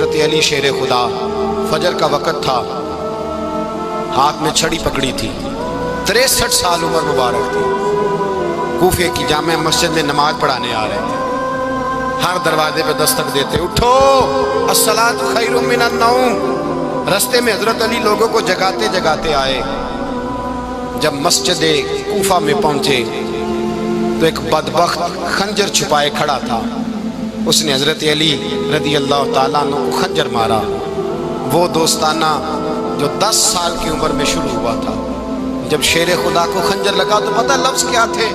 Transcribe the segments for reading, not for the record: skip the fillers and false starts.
حضرت علی شیر خدا، فجر کا وقت تھا، ہاتھ میں چھڑی پکڑی تھی، 63 سال عمر مبارک تھی، کوفے کی جامع مسجد میں نماز پڑھانے آ رہے تھے۔ ہر دروازے پہ دستک دیتے، اٹھو الصلاۃ خیر من النوم۔ رستے میں حضرت علی لوگوں کو جگاتے جگاتے آئے۔ جب مسجد کوفہ میں پہنچے تو ایک بدبخت خنجر چھپائے کھڑا تھا، اس نے حضرت علی رضی اللہ تعالیٰ عنہ کو خنجر مارا۔ وہ دوستانہ جو 10 سال کی عمر میں شروع ہوا تھا، جب شیر خدا کو خنجر لگا تو پتہ لفظ کیا تھے؟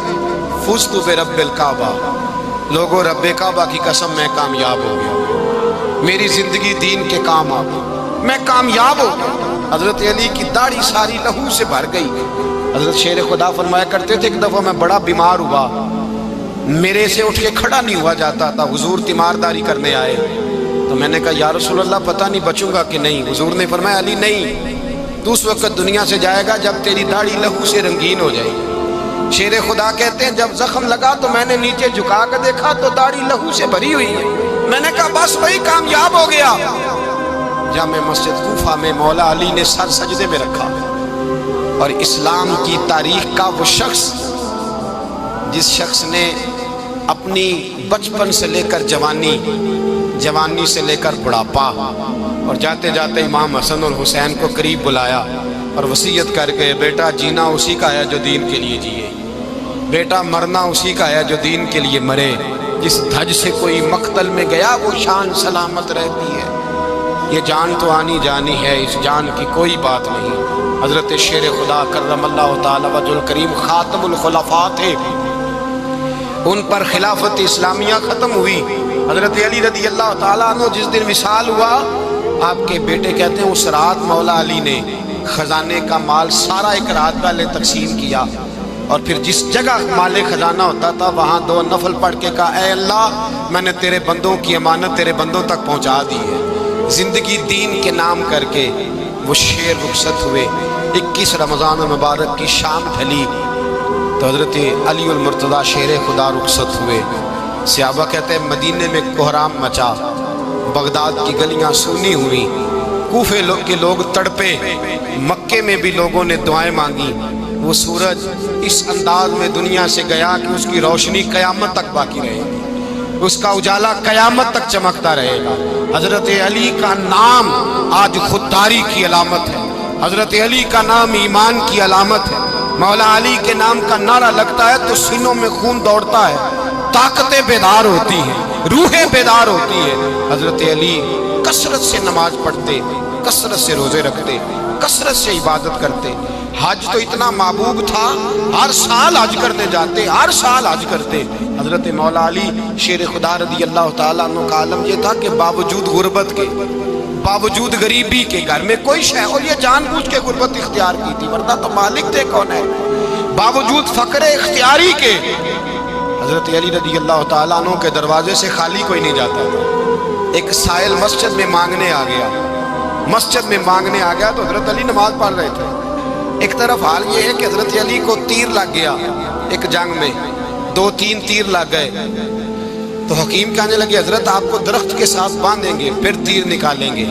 فزت برب الکعبہ، لوگوں رب کعبہ کی قسم میں کامیاب ہو گیا، میری زندگی دین کے کام آ گئی، میں کامیاب ہو گیا۔ حضرت علی کی داڑھی ساری لہو سے بھر گئی۔ حضرت شیر خدا فرمایا کرتے تھے، ایک دفعہ میں بڑا بیمار ہوا، میرے سے اٹھ کے کھڑا نہیں ہوا جاتا تھا، حضور تیمارداری کرنے آئے تو میں نے کہا یا رسول اللہ پتہ نہیں بچوں گا کہ نہیں۔ حضور نے فرمایا علی نہیں، تو اس وقت دنیا سے جائے گا جب تیری داڑھی لہو سے رنگین ہو جائے گی۔ شیر خدا کہتے ہیں جب زخم لگا تو میں نے نیچے جھکا کر دیکھا تو داڑھی لہو سے بھری ہوئی ہے، میں نے کہا بس وہی کامیاب ہو گیا۔ جامع مسجد کوفہ میں مولا علی نے سر سجدے میں رکھا، اور اسلام کی تاریخ کا وہ شخص جس شخص نے اپنی بچپن سے لے کر جوانی، جوانی سے لے کر بڑھاپا، اور جاتے جاتے امام حسن اور حسین کو قریب بلایا اور وصیت کر کے، بیٹا جینا اسی کا ہے جو دین کے لیے جیے، بیٹا مرنا اسی کا ہے جو دین کے لیے مرے، جس دھج سے کوئی مقتل میں گیا وہ شان سلامت رہتی ہے، یہ جان تو آنی جانی ہے، اس جان کی کوئی بات نہیں۔ حضرت شیر خدا کرم اللہ تعالی وجہ الکریم خاتم الخلفاء تھے، ان پر خلافت اسلامیہ ختم ہوئی۔ حضرت علی رضی اللہ تعالیٰ عنہ جس دن وصال ہوا، آپ کے بیٹے کہتے ہیں اس رات مولا علی نے خزانے کا مال سارا ایک رات پہلے تقسیم کیا، اور پھر جس جگہ مال خزانہ ہوتا تھا وہاں 2 نفل پڑھ کے کہا اے اللہ میں نے تیرے بندوں کی امانت تیرے بندوں تک پہنچا دی ہے۔ زندگی دین کے نام کر کے وہ شیر رخصت ہوئے۔ 21 رمضان المبارک کی شام ڈھلی تو حضرت علی المرتضیٰ شیر خدا رخصت ہوئے۔ صحابہ کہتے ہیں مدینے میں کوہرام مچا، بغداد کی گلیاں سونی ہوئی، کوفے کے لوگ تڑپے، مکے میں بھی لوگوں نے دعائیں مانگی۔ وہ سورج اس انداز میں دنیا سے گیا کہ اس کی روشنی قیامت تک باقی رہے گی، اس کا اجالا قیامت تک چمکتا رہے گا۔ حضرت علی کا نام آج خودداری کی علامت ہے، حضرت علی کا نام ایمان کی علامت ہے۔ مولا علی کے نام کا نعرہ لگتا ہے تو سینوں میں خون دوڑتا ہے، طاقتیں بیدار ہوتی ہیں، روحیں بیدار ہوتی ہیں۔ حضرت علی کثرت سے نماز پڑھتے، کثرت سے روزے رکھتے، کثرت سے عبادت کرتے۔ حج تو اتنا محبوب تھا، ہر سال حج کرنے جاتے، ہر سال حج کرتے۔ حضرت مولا علی شیر خدا رضی اللہ تعالیٰ عنہ کا عالم یہ تھا کہ باوجود غربت کے، باوجود غریبی کے، گھر میں کوئی شے، اور یہ جان بوجھ کے غربت اختیار کی تھی ورنہ تو مالک تھے کون ہے، باوجود فقر اختیاری کے حضرت علی رضی اللہ تعالیٰ عنہ کے دروازے سے خالی کوئی نہیں جاتا تھا۔ ایک سائل مسجد میں مانگنے آ گیا، مسجد میں مانگنے آ گیا تو حضرت علی نماز پڑھ رہے تھے۔ ایک طرف حال یہ ہے کہ حضرت علی کو تیر لگ گیا، ایک جنگ میں 2-3 تیر لگ گئے تو حکیم کہنے لگے حضرت آپ کو درخت کے ساتھ باندھیں گے پھر تیر نکالیں گے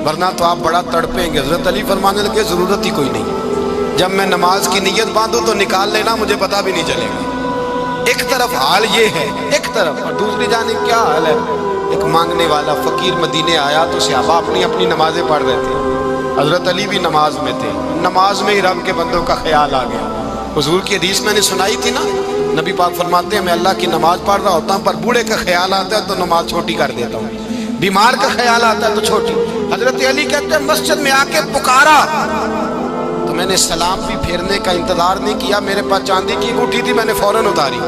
ورنہ تو آپ بڑا تڑپیں گے۔ حضرت علی فرمانے لگے ضرورت ہی کوئی نہیں، جب میں نماز کی نیت باندھوں تو نکال لینا، مجھے پتہ بھی نہیں چلے گا۔ ایک طرف حال یہ ہے، ایک طرف، اور دوسری جانب کیا حال ہے؟ ایک مانگنے والا فقیر مدینے آیا تو صحابہ اپنی اپنی نمازیں پڑھ رہے تھے، حضرت علی بھی نماز میں تھے، نماز میں ہی رب کے بندوں کا خیال آ گیا۔ حضور کی حدیث میں نے سنائی تھی نا، نبی پاک فرماتے ہیں میں اللہ کی نماز پڑھ رہا ہوتا ہوں پر بوڑھے کا خیال آتا ہے تو نماز چھوٹی کر دیتا ہوں، بیمار کا خیال آتا ہے تو چھوٹی۔ حضرت علی کہتے ہیں مسجد میں آ کے پکارا تو میں نے سلام بھی پھیرنے کا انتظار نہیں کیا، میرے پاس چاندی کی انگوٹھی تھی، میں نے فوراً اتاری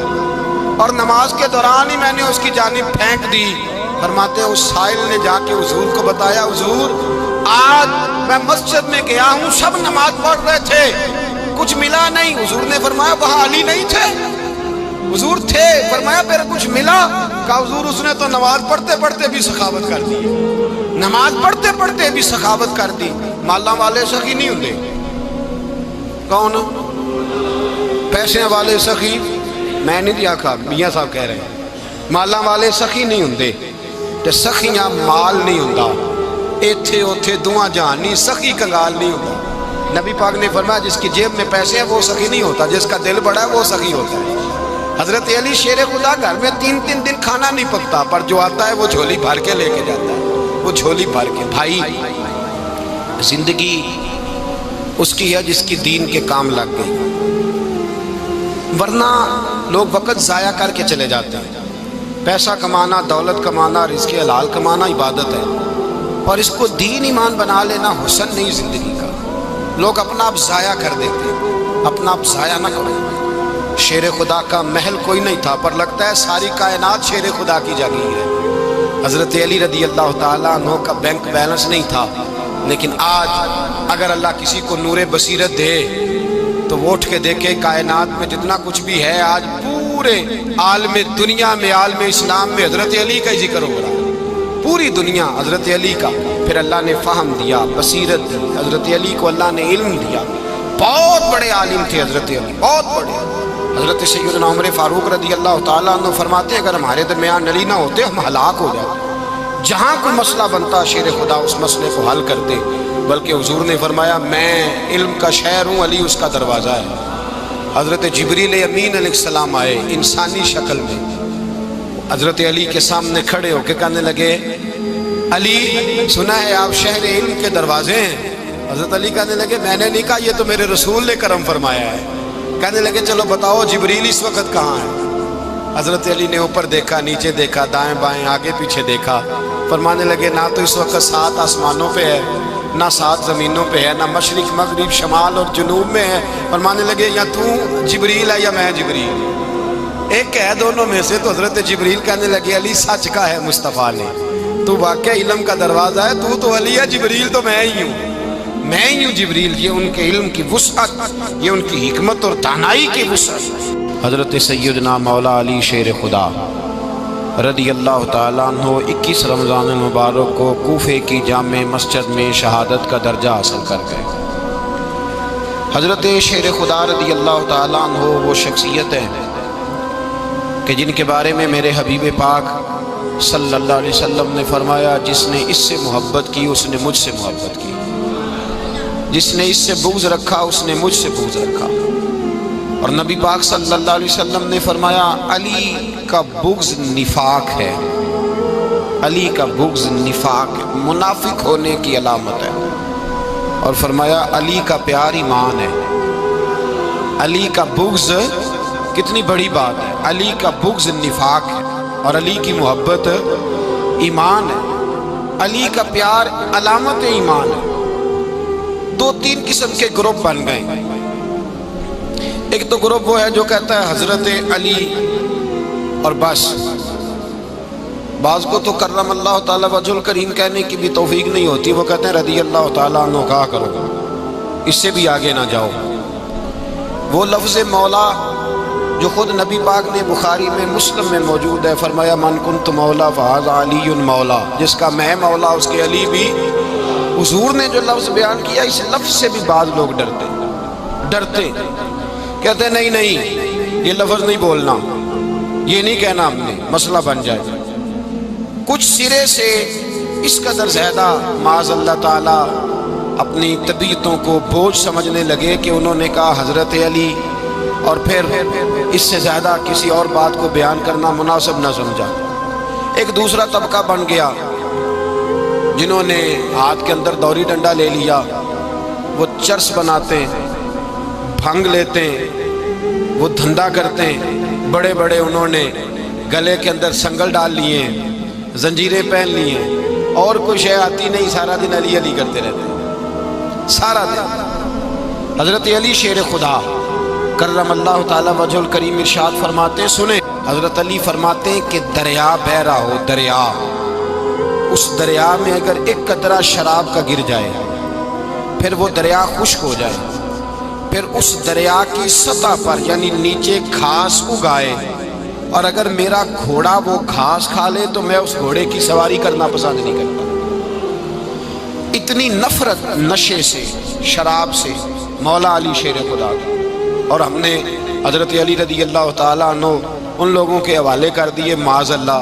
اور نماز کے دوران ہی میں نے اس کی جانب پھینک دی۔ فرماتے ہیں اس سائل نے جا کے حضور کو بتایا حضور آج میں مسجد میں گیا ہوں، سب نماز پڑھ رہے تھے، کچھ ملا نہیں۔ حضور نے فرمایا وہاں علی نہیں تھے؟ حضور تھے۔ فرمایا پھر کچھ ملا؟ کہا حضور اس نے تو نماز پڑھتے پڑھتے بھی سخاوت کر دی، نماز پڑھتے پڑھتے بھی سخاوت کر دی۔ مالاں والے سخی نہیں ہوندے، کون پیسے والے سخی؟ میں نہیں دیا کہا، میاں صاحب کہہ رہے ہیں مالاں والے سخی نہیں ہوندے، تے سخیاں مال نہیں ہوندا، ایتھے اوتھے دواں جہان نہیں، سخی کنگال نہیں ہوندا۔ نبی پاک نے فرمایا جس کی جیب میں پیسے ہیں وہ سخی نہیں ہوتا، جس کا دل بڑا ہے وہ سخی ہوتا ہے۔ حضرت علی شیر خدا گھر میں 3 دن کھانا نہیں پکتا، پر جو آتا ہے وہ جھولی بھر کے لے کے جاتا ہے، وہ جھولی بھر کے۔ بھائی زندگی اس کی ہے جس کی دین کے کام لگ گئی، ورنہ لوگ وقت ضائع کر کے چلے جاتے ہیں۔ پیسہ کمانا، دولت کمانا، رزق حلال کمانا عبادت ہے، اور اس کو دین ایمان بنا لینا حسن نہیں زندگی کا۔ لوگ اپنا آپ ضائع کر دیتے ہیں، اپنا آپ ضائع نہ کرو۔ شیر خدا کا محل کوئی نہیں تھا، پر لگتا ہے ساری کائنات شیر خدا کی جاگیر ہے۔ حضرت علی رضی اللہ تعالیٰ عنہ کا بینک بیلنس نہیں تھا، لیکن آج اگر اللہ کسی کو نور بصیرت دے تو وہ اٹھ کے دیکھے کائنات میں جتنا کچھ بھی ہے، آج پورے عالم دنیا میں، عالم اسلام میں حضرت علی کا ہی ذکر ہو رہا ہے۔ پوری دنیا حضرت علی کا۔ پھر اللہ نے فہم دیا، بصیرت دی، حضرت علی کو اللہ نے علم دیا۔ بہت بڑے عالم تھے حضرت علی، بہت بڑے۔ حضرت سیدنا عمر فاروق رضی اللہ تعالیٰ عنہ فرماتے ہیں اگر ہمارے درمیان علی نہ ہوتے ہم ہلاک ہو جاتے۔ جہاں کوئی مسئلہ بنتا شیر خدا اس مسئلے کو حل کرتے، بلکہ حضور نے فرمایا میں علم کا شہر ہوں، علی اس کا دروازہ ہے۔ حضرت جبریل امین علیہ السلام آئے انسانی شکل میں، حضرت علی کے سامنے کھڑے ہو کے کہنے لگے علی سنا ہے آپ شہر علم کے دروازے ہیں۔ حضرت علی کہنے لگے میں نے نہیں کہا، یہ تو میرے رسول نے کرم فرمایا ہے۔ کہنے لگے چلو بتاؤ جبریل اس وقت کہاں ہے؟ حضرت علی نے اوپر دیکھا، نیچے دیکھا، دائیں بائیں، آگے پیچھے دیکھا۔ فرمانے لگے نہ تو اس وقت 7 آسمانوں پہ ہے، نہ 7 زمینوں پہ ہے، نہ مشرق مغرب شمال اور جنوب میں ہے۔ فرمانے لگے یا تو جبریل ہے یا میں جبریل، ایک ہے دونوں میں سے۔ تو حضرت جبریل کہنے لگے علی سچ کا ہے مصطفیٰ نے، تو واقعہ علم کا دروازہ ہے، تو علی ہے، جبریل تو میں ہی ہوں، میں ہی ہوں جبریل۔ یہ ان کے علم کی وسعت، یہ ان کی حکمت اور دانائی کی وسعت۔ حضرت سیدنا مولا علی شیر خدا رضی اللہ تعالیٰ عنہ 21 رمضان المبارک کو کوفے کی جامع مسجد میں شہادت کا درجہ حاصل کر گئے۔ حضرت شیر خدا رضی اللہ تعالیٰ عنہ وہ شخصیت ہے کہ جن کے بارے میں میرے حبیب پاک صلی اللہ علیہ وسلم نے فرمایا جس نے اس سے محبت کی اس نے مجھ سے محبت کی، جس نے اس سے بغض رکھا اس نے مجھ سے بغض رکھا۔ اور نبی پاک صلی اللہ علیہ وسلم نے فرمایا علی کا بغض نفاق ہے، علی کا بغض نفاق ہے، منافق ہونے کی علامت ہے۔ اور فرمایا علی کا پیار ایمان ہے، علی کا بغض کتنی بڑی بات ہے، علی کا بغض نفاق ہے اور علی کی محبت ایمان ہے، علی کا پیار علامت ایمان ہے۔ 2-3 قسم کے گروپ بن گئے۔ ایک تو گروپ وہ ہے جو کہتا ہے حضرت علی اور بس، بعض کو تو کرم اللہ تعالیٰ وجہ الکریم کہنے کی بھی توفیق نہیں ہوتی، وہ کہتے ہیں رضی اللہ تعالیٰ عنہ کہا کرو، اس سے بھی آگے نہ جاؤ۔ وہ لفظ مولا جو خود نبی پاک نے بخاری میں مسلم میں موجود ہے، فرمایا من کنت مولا فہذا علی مولا، جس کا میں مولا اس کے علی بھی۔ حضور نے جو لفظ بیان کیا اس لفظ سے بھی بعض لوگ ڈرتے کہتے ہیں نہیں یہ لفظ نہیں بولنا، یہ نہیں کہنا ہم نے، مسئلہ بن جائے۔ کچھ سرے سے اس قدر زیادہ معاذ اللہ تعالیٰ اپنی طبیعتوں کو بوجھ سمجھنے لگے کہ انہوں نے کہا حضرت علی، اور پھر اس سے زیادہ کسی اور بات کو بیان کرنا مناسب نہ سمجھا۔ ایک دوسرا طبقہ بن گیا جنہوں نے ہاتھ کے اندر دوری ڈنڈا لے لیا، وہ چرس بناتے ہیں، بھنگ لیتے ہیں، وہ دھندا کرتے ہیں، بڑے بڑے انہوں نے گلے کے اندر سنگل ڈال لیے ہیں، زنجیریں پہن لی ہیں، اور کوئی شے آتی نہیں، سارا دن علی علی کرتے رہتے ہیں سارا دن۔ حضرت علی شیر خدا کرم اللہ تعالیٰ وجہ الکریم ارشاد فرماتے ہیں، سنیں حضرت علی فرماتے ہیں کہ دریا بہ رہا ہو، دریا، اس دریا میں اگر ایک قطرہ شراب کا گر جائے پھر وہ دریا خشک ہو جائے، پھر اس دریا کی سطح پر یعنی نیچے گھاس اگائے، اور اگر میرا گھوڑا وہ گھاس کھا لے تو میں اس گھوڑے کی سواری کرنا پسند نہیں کرتا۔ اتنی نفرت نشے سے، شراب سے مولا علی شیر خدا کا۔ اور ہم نے حضرت علی رضی اللہ تعالیٰ عنہ ان لوگوں کے حوالے کر دیے معاذ اللہ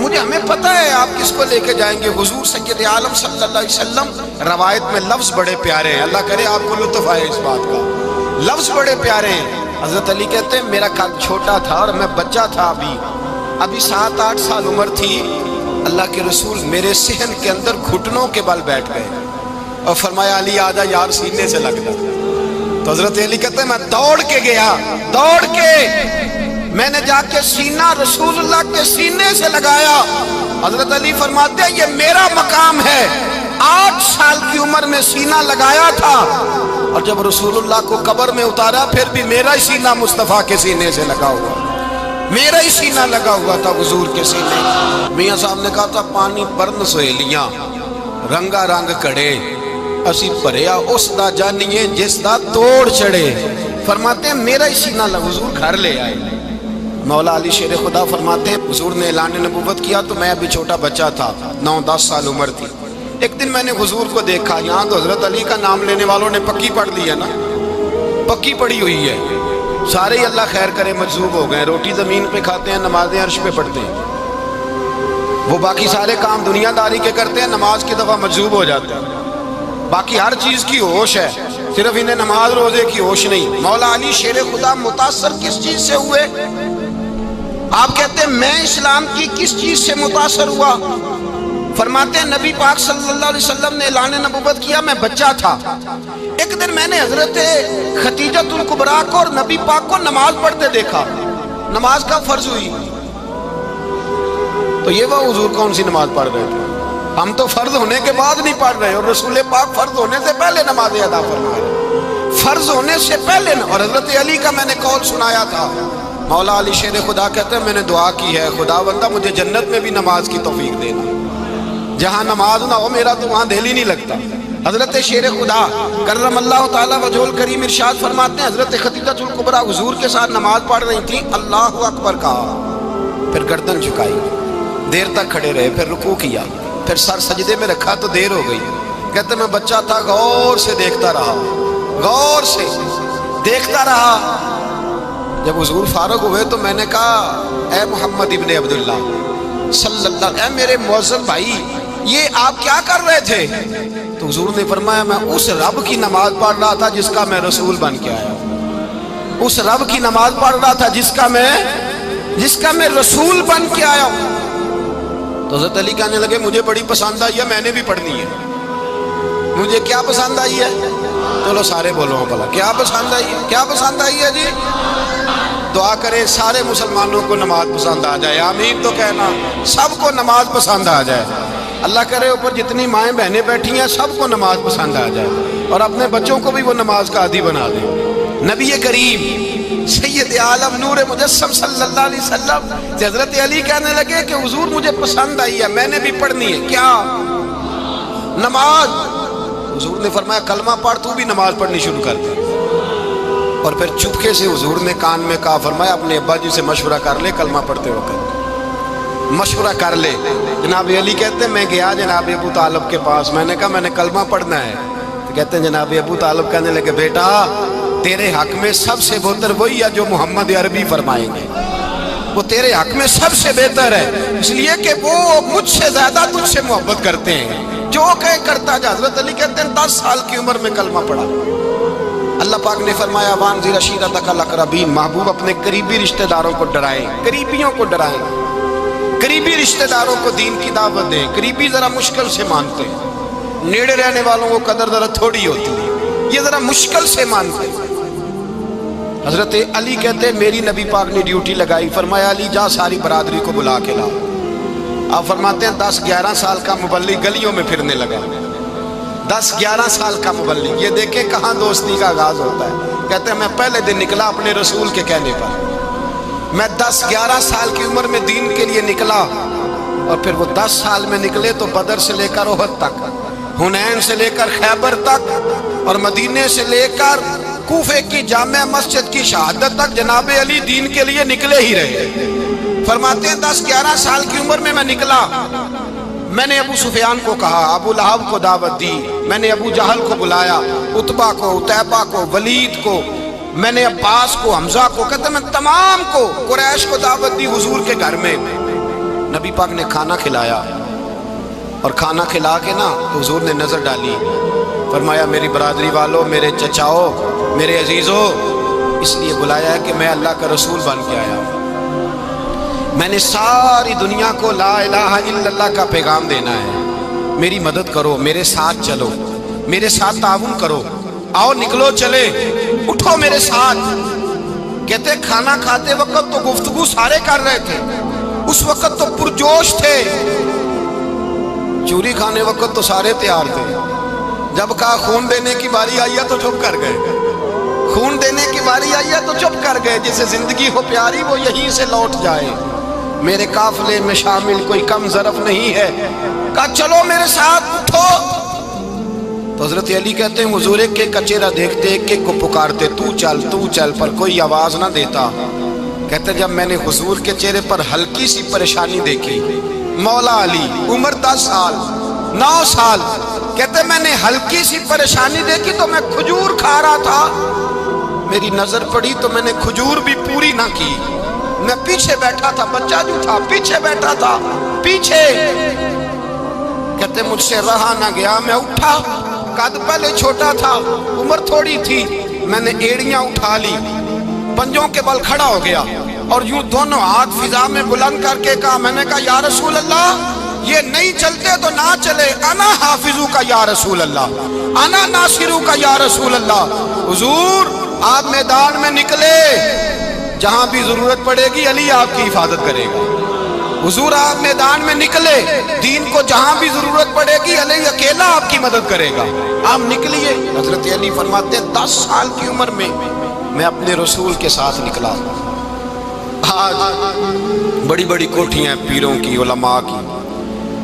مجھے ہمیں پتہ ہے آپ کس کو لے کے جائیں گے، حضور سید عالم صلی اللہ علیہ وسلم۔ روایت میں لفظ بڑے پیارے ہیں، اللہ کرے آپ کو لطف آئے اس بات کا، لفظ بڑے پیارے ہیں۔ حضرت علی کہتے ہیں میرا قد چھوٹا تھا اور میں بچہ تھا، ابھی 7-8 سال عمر تھی، اللہ کے رسول میرے صحن کے اندر گھٹنوں کے بل بیٹھ گئے اور فرمایا علی آجا یار سینے سے لگ جا۔ تو حضرت علی کہتے ہیں میں دوڑ کے گیا، دوڑ کے میں نے جا کے سینہ رسول اللہ کے سینے سے لگایا۔ حضرت علی فرماتے ہیں یہ میرا مقام ہے، 8 سال کی عمر میں سینہ لگایا تھا، اور جب رسول اللہ کو قبر میں اتارا پھر بھی میرا ہی سینہ مصطفیٰ کے سینے سے لگا ہوا، میرا ہی سینہ لگا ہوا تھا حضور کے سینے۔ میاں صاحب نے کہا تھا پانی برن سہیلیاں رنگا رنگ کڑے، اسی پریا اس دا جانیے جس دا توڑ چڑھے۔ فرماتے ہیں میرا ہی سینہ لگا، حضور گھر لے آئے۔ مولا علی شیر خدا فرماتے ہیں حضور نے اعلان نبوت کیا تو میں ابھی چھوٹا بچہ تھا، 9-10 سال عمر تھی۔ ایک دن میں نے حضور کو دیکھا، یہاں تو حضرت علی کا نام لینے والوں نے پکی پڑھ لی ہے نا، پکی پڑھی ہوئی ہے، سارے ہی اللہ خیر کرے مجذوب ہو گئے، روٹی زمین پہ کھاتے ہیں، نمازیں عرش پہ پڑھتے ہیں، وہ باقی سارے کام دنیا داری کے کرتے ہیں، نماز کی دفعہ مجذوب ہو جاتے ہیں، باقی ہر چیز کی ہوش ہے، صرف انہیں نماز روزے کی ہوش نہیں۔ مولا علی شیر خدا متاثر کس چیز سے ہوئے؟ آپ کہتے ہیں میں اسلام کی کس چیز سے متاثر ہوا؟ فرماتے ہیں نبی پاک صلی اللہ علیہ وسلم نے اعلان نبوت کیا، میں بچہ تھا، ایک دن میں نے حضرت خدیجۃ الکبریٰ کو اور نبی پاک کو نماز پڑھتے دیکھا، نماز کا فرض ہوئی، تو یہ وہ حضور کون سی نماز پڑھ رہے تھے؟ ہم تو فرض ہونے کے بعد نہیں پڑھ رہے، اور رسول پاک فرض ہونے سے پہلے نماز ادا فرما رہے، فرض ہونے سے پہلے۔ اور حضرت علی کا میں نے قول سنایا تھا، مولا علی شیر خدا کہتے ہیں میں نے دعا کی ہے خدا بندہ مجھے جنت میں بھی نماز کی توفیق دینا، جہاں نماز نہ ہو میرا تو وہاں دل ہی نہیں لگتا۔ حضرت شیر خدا کرم اللہ تعالیٰ وجہ الکریم ارشاد فرماتے ہیں حضرت خدیجۃ الکبریٰ حضور کے ساتھ نماز پڑھ رہی تھیں، اللہ اکبر کہا، پھر گردن جھکائی، دیر تک کھڑے رہے، پھر رکوع کیا، پھر سر سجدے میں رکھا تو دیر ہو گئی۔ کہتے میں بچہ تھا، غور سے دیکھتا رہا، غور سے دیکھتا رہا۔ جب حضور فارغ ہوئے تو میں نے کہا اے محمد ابن عبداللہ صلی اللہ علیہ وسلم، اے میرے معزز بھائی یہ آپ کیا کر رہے تھے؟ تو حضور نے فرمایا میں اس رب کی نماز پڑھ رہا تھا جس کا میں رسول بن کے آیا ہوں، اس رب کی نماز پڑھ رہا تھا جس کا میں رسول بن کے آیا ہوں۔ تو حضرت علی کہنے لگے مجھے بڑی پسند آئی ہے، میں نے بھی پڑھنی ہے۔ مجھے کیا پسند آئی ہے؟ چلو سارے بولو بھلا کیا پسند آئی ہے؟ کیا پسند آئی ہے جی؟ دعا کرے سارے مسلمانوں کو نماز پسند آ جائے، آمین تو کہنا، سب کو نماز پسند آ جائے۔ اللہ کرے اوپر جتنی مائیں بہنیں بیٹھی ہیں سب کو نماز پسند آ جائے، اور اپنے بچوں کو بھی وہ نماز کا عادی بنا دیں۔ نبی کریم سید عالم نور مجسم صلی اللہ علیہ وسلم سے حضرت علی کہنے لگے کہ حضور مجھے پسند آئی ہے، میں نے بھی پڑھنی ہے۔ کیا؟ نماز۔ حضور نے فرمایا کلمہ پڑھ، تو بھی نماز پڑھنی شروع کر دے۔ اور پھر چپکے سے حضور نے کان میں کہا، فرمایا اپنے ابا جی سے مشورہ کر لے کلمہ پڑھتے وقت، مشورہ کر لے۔ جناب علی کہتے ہیں میں گیا جناب ابو طالب کے پاس، میں نے کہا میں نے کلمہ پڑھنا ہے، تو کہتے ہیں جناب ابو طالب کہنے لگے بیٹا تیرے حق میں سب سے بہتر وہی ہے جو محمد عربی فرمائیں گے، وہ تیرے حق میں سب سے بہتر ہے، اس لیے کہ وہ مجھ سے زیادہ تجھ سے محبت کرتے ہیں، جو کہے کرتا جا۔ حضرت علی کہتے ہیں 10 سال کی عمر میں کلمہ پڑھا۔ اللہ پاک نے فرمایا وانذر عشیرتک الاقربین، محبوب اپنے قریبی رشتہ داروں کو ڈرائیں، قریبیوں کو ڈرائیں، قریبی رشتہ داروں کو دین کی دعوت دیں۔ قریبی ذرا مشکل سے مانتے ہیں، نیڑے رہنے والوں کو قدر ذرا تھوڑی ہوتی ہے، یہ ذرا مشکل سے مانتے ہیں۔ حضرت علی کہتے ہیں میری نبی پاک نے ڈیوٹی لگائی، فرمایا علی جا ساری برادری کو بلا کے لا۔ آپ فرماتے ہیں 10-11 سال کا مبلغ گلیوں میں پھرنے لگا، 10-11 سال کا مبلغ، یہ دیکھیں کہاں دوستی کا آغاز ہوتا ہے۔ کہتے ہیں میں پہلے دن نکلا اپنے رسول کے کہنے پر، میں 10-11 سال کی عمر میں دین کے لیے نکلا، اور پھر وہ 10 سال میں نکلے تو بدر سے لے کر احد تک، حنین سے لے کر خیبر تک، اور مدینے سے لے کر کوفے کی جامع مسجد کی شہادت تک جناب علی دین کے لیے نکلے ہی رہے۔ فرماتے ہیں 10-11 سال کی عمر میں نکلا، میں نے ابو سفیان کو کہا، ابو لہب کو دعوت دی، میں نے ابو جہل کو بلایا، عتبہ کو، عتیبہ کو، ولید کو، میں نے عباس کو، حمزہ کو، کہتے میں تمام کو، قریش کو دعوت دی حضور کے گھر میں۔ نبی پاک نے کھانا کھلایا اور کھانا کھلا کے نا تو حضور نے نظر ڈالی، فرمایا میری برادری والوں، میرے چچاؤ، میرے عزیزوں، اس لیے بلایا ہے کہ میں اللہ کا رسول بن کے آیا ہوں، میں نے ساری دنیا کو لا الہ الا اللہ کا پیغام دینا ہے، میری مدد کرو، میرے ساتھ چلو، میرے ساتھ تعاون کرو، آؤ نکلو چلے، اٹھو میرے ساتھ۔ کہتے کھانا کھاتے وقت تو گفتگو سارے کر رہے تھے، اس وقت تو پرجوش تھے، چوری کھانے وقت تو سارے تیار تھے، جب کہا خون دینے کی باری آئی ہے تو چپ کر گئے، خون دینے کی باری آئی ہے تو چپ کر گئے، جسے زندگی ہو پیاری وہ یہیں سے لوٹ جائے، میرے قافلے میں شامل کوئی کم ظرف نہیں ہے، کہا چلو میرے ساتھ اٹھو۔ تو حضرت علی کہتے ہیں حضور ایک ایک کا چہرہ دیکھتے، ایک ایک کو پکارتے، تو چل، پر کوئی آواز نہ دیتا۔ کہتے جب میں نے حضور کے چہرے پر ہلکی سی پریشانی دیکھی، مولا علی عمر 10 سال 9 سال، کہتے میں نے ہلکی سی پریشانی دیکھی تو میں کھجور کھا رہا تھا، میری نظر پڑی تو میں نے کھجور بھی پوری نہ کی، میں پیچھے بیٹھا تھا، بچہ جو تھا پیچھے بیٹھا تھا، پیچھے۔ کہتے مجھ سے رہا نہ گیا، میں اٹھا، قد پہلے چھوٹا تھا، عمر تھوڑی تھی، میں نے ایڑیاں اٹھا لی، پنجوں کے بل کھڑا ہو گیا اور یوں دونوں ہاتھ فضا میں بلند کر کے کہا، میں نے کہا یا رسول اللہ یہ نہیں چلتے تو نہ چلے، انا حافظو کا یا رسول اللہ، انا ناصرو کا یا رسول اللہ۔ حضور آپ میدان میں نکلے، جہاں بھی ضرورت پڑے گی علی آپ کی حفاظت کرے گا، حضور آپ میدان میں نکلے، دین کو جہاں بھی ضرورت پڑے گی علی اکیلا آپ کی مدد کرے گا، آپ نکلیے۔ حضرت علی فرماتے ہیں 10 سال کی عمر میں میں اپنے رسول کے ساتھ نکلا، آج بڑی بڑی کوٹھیاں ہیں پیروں کی، علماء کی،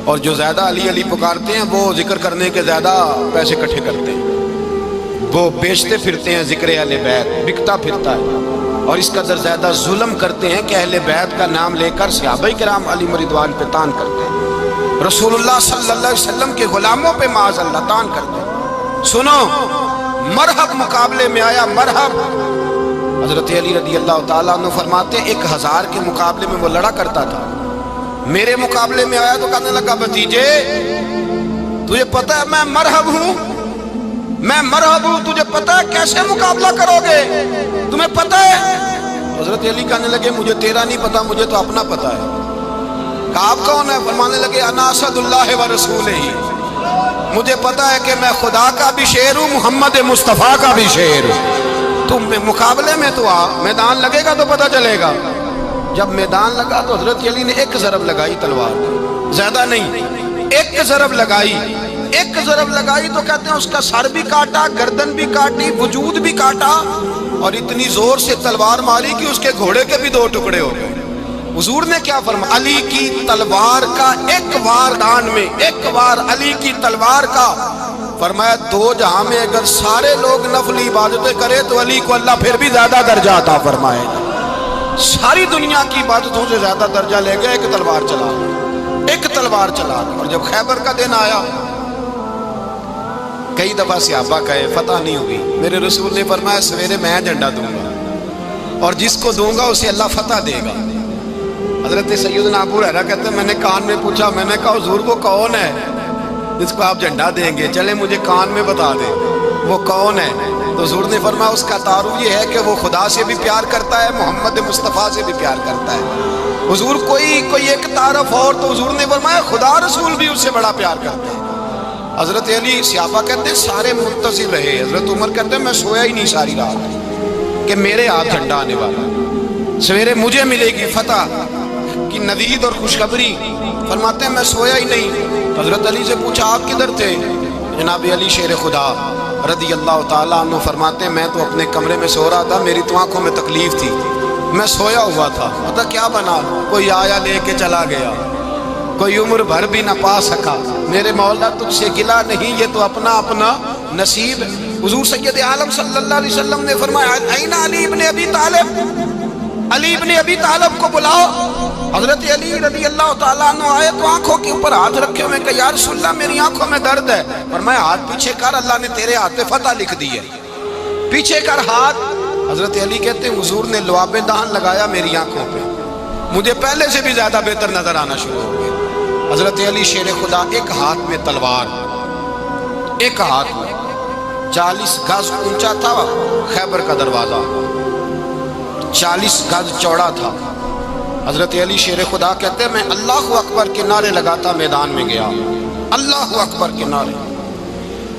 اور جو زیادہ علی علی پکارتے ہیں وہ ذکر کرنے کے زیادہ پیسے اکٹھے کرتے ہیں، وہ بیچتے پھرتے ہیں ذکر اہل بیت، بکتا پھرتا ہے، اور اس قدر زیادہ ظلم کرتے ہیں کہ اہل بیت کا نام لے کر صحابہ کرام علی رضوان پہ تان کرتے ہیں، رسول اللہ صلی اللہ علیہ وسلم کے غلاموں پہ معاذ اللہ تان کرتے ہیں۔ سنو مرحب مقابلے میں آیا، مرحب۔ حضرت علی رضی اللہ تعالیٰ عنہ فرماتے 1000 کے مقابلے میں وہ لڑا کرتا تھا، میرے مقابلے میں آیا تو کہنے لگا بھتیجے تجھے پتہ ہے میں مرحب ہوں، میں مرحب ہوں، تجھے پتہ ہے کیسے مقابلہ کرو گے، تمہیں پتہ ہے؟ حضرت علی کہنے لگے مجھے تیرا نہیں پتا، مجھے تو اپنا پتا ہے۔ کہا آپ کون ہے؟ فرمانے لگے انا اسد اللہ و رسولہ، مجھے پتا ہے کہ میں خدا کا بھی شیر ہوں، محمد مصطفیٰ کا بھی شیر ہوں، تم مقابلے میں تو آ، میدان لگے گا تو پتہ چلے گا۔ جب میدان لگا تو حضرت علی نے ایک ضرب لگائی تلوار، زیادہ نہیں، ایک ضرب لگائی، ایک ضرب لگائی تو کہتے ہیں اس کا سر بھی کاٹا، گردن بھی کاٹی، وجود بھی کاٹا، اور اتنی زور سے تلوار ماری کہ اس کے گھوڑے کے بھی 2 ٹکڑے ہو گئے۔ حضور نے کیا فرمایا؟ علی کی تلوار کا ایک وار دان میں، ایک وار علی کی تلوار کا، فرمایا 2 جہاں میں اگر سارے لوگ نفل عبادتیں کرے تو علی کو اللہ پھر بھی زیادہ درجہ عطا فرمائے گا، ساری دنیا کی عبادتوں سے زیادہ درجہ لے گئے، ایک تلوار چلا، ایک تلوار چلا۔ اور جب خیبر کا دن آیا، کئی دفعہ صحابہ کہے فتح نہیں ہوگی، میرے رسول نے فرمایا سویرے میں جھنڈا دوں گا اور جس کو دوں گا اسے اللہ فتح دے گا۔ حضرت سیدنا ابو ہریرہ کہتے ہیں میں نے کان میں پوچھا، میں نے کہا حضور وہ کون ہے جس کو آپ جھنڈا دیں گے، چلے مجھے کان میں بتا دیں وہ کون ہے؟ تو حضور نے فرمایا اس کا تعارف یہ ہے کہ وہ خدا سے بھی پیار کرتا ہے، محمد مصطفیٰ سے بھی پیار کرتا ہے۔ حضور کوئی ایک تعارف اور، تو حضور نے فرمایا خدا رسول بھی اس سے بڑا پیار کرتا ہے۔ حضرت علی صحابہ کہتے ہیں سارے منتظر رہے، حضرت عمر کہتے ہیں میں سویا ہی نہیں ساری رات کہ میرے ہاتھ جھنڈا آنے والا، سویرے مجھے ملے گی فتح کی نوید اور خوشخبری۔ فرماتے ہیں میں سویا ہی نہیں۔ حضرت علی سے پوچھا آپ کدھر تھے؟ جناب علی شیر خدا رضی اللہ تعالیٰ عنہ فرماتے ہیں میں تو اپنے کمرے میں سو رہا تھا، میری تو آنکھوں میں تکلیف تھی، میں سویا ہوا تھا، پتہ کیا بنا، کوئی آیا لے کے چلا گیا، کوئی عمر بھر بھی نہ پا سکا، میرے مولا تجھ سے گلا نہیں، یہ تو اپنا اپنا نصیب ہے۔ حضور سید عالم صلی اللہ علیہ وسلم نے فرمایا این علی ابن ابی طالب، علی ابن ابی طالب کو بلاؤ۔ حضرت علی رضی اللہ تعالیٰ عنہ آئے تو آنکھوں کے اوپر ہاتھ رکھے ہوئے کہ یا رسول اللہ میری آنکھوں میں درد ہے۔ فرمایا ہاتھ پیچھے کر، اللہ نے تیرے ہاتھ پہ فتح لکھ دی ہے، پیچھے کر ہاتھ۔ حضرت علی کہتے ہیں حضور نے لعاب دہن لگایا میری آنکھوں پہ، مجھے پہلے سے بھی زیادہ بہتر نظر آنا شروع ہو گیا۔ حضرت علی شیر خدا، ایک ہاتھ میں تلوار، ایک ہاتھ میں 40 گز اونچا تھا خیبر کا دروازہ، 40 گز چوڑا تھا۔ حضرت علی شیر خدا کہتے ہیں میں اللہ اکبر کے نعرے لگاتا میدان میں گیا، اللہ اکبر کے نعرے۔